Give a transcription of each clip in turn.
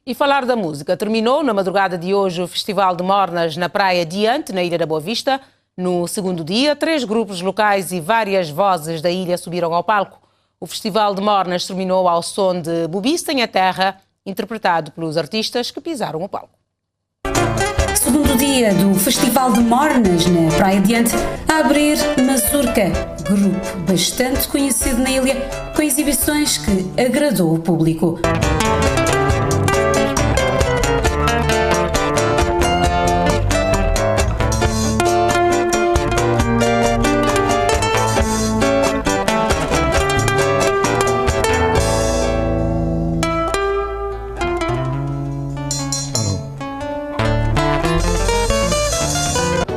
E falar da música. Terminou na madrugada de hoje o Festival de Mornas na Praia Diante, na Ilha da Boa Vista. No segundo dia, 3 grupos locais e várias vozes da ilha subiram ao palco. O Festival de Mornas terminou ao som de Bobis Tem a Terra, interpretado pelos artistas que pisaram o palco. Segundo dia do Festival de Mornas na Praia Diante, a abrir Mazurca, grupo bastante conhecido na ilha, com exibições que agradou o público.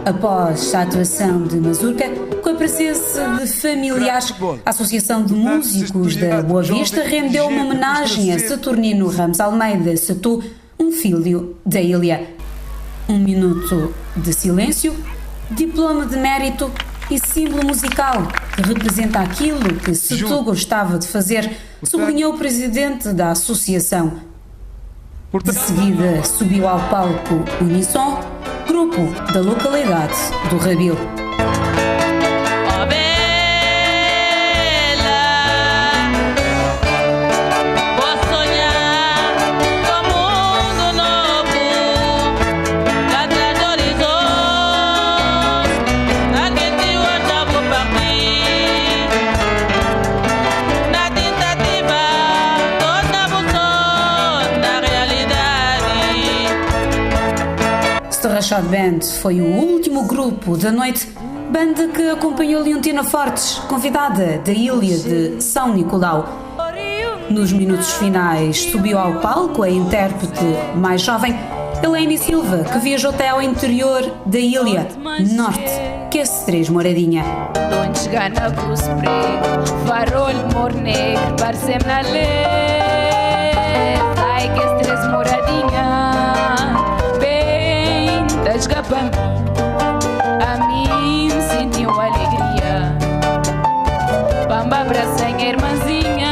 Após a atuação de Mazurca, com a presença de familiares, a Associação de Músicos da Boa Vista rendeu uma homenagem a Saturnino Ramos Almeida Satu, um filho da ilha. 1 minuto de silêncio, diploma de mérito e símbolo musical que representa aquilo que Satu gostava de fazer, sublinhou o presidente da associação. De seguida, subiu ao palco Unisson, grupo da localidade do Rabil. Rachad Band foi o último grupo da noite, banda que acompanhou Leontina Fortes, convidada da ilha de São Nicolau. Nos minutos finais subiu ao palco a intérprete mais jovem, Elaine Silva, que viajou até ao interior da ilha norte, que é Três Moradinha. A mim sentiu alegria, Pamba abraça irmãzinha.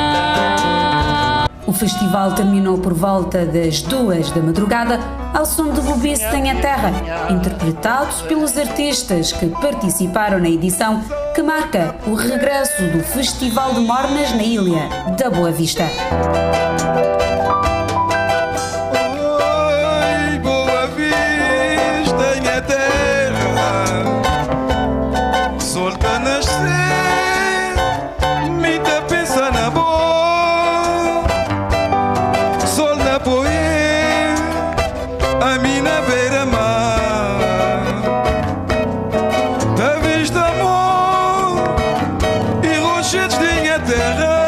O festival terminou por volta das 2 da madrugada ao som de Bobis Tem a Terra, interpretados pelos artistas que participaram na edição que marca o regresso do Festival de Mornas na Ilha da Boa Vista. Terra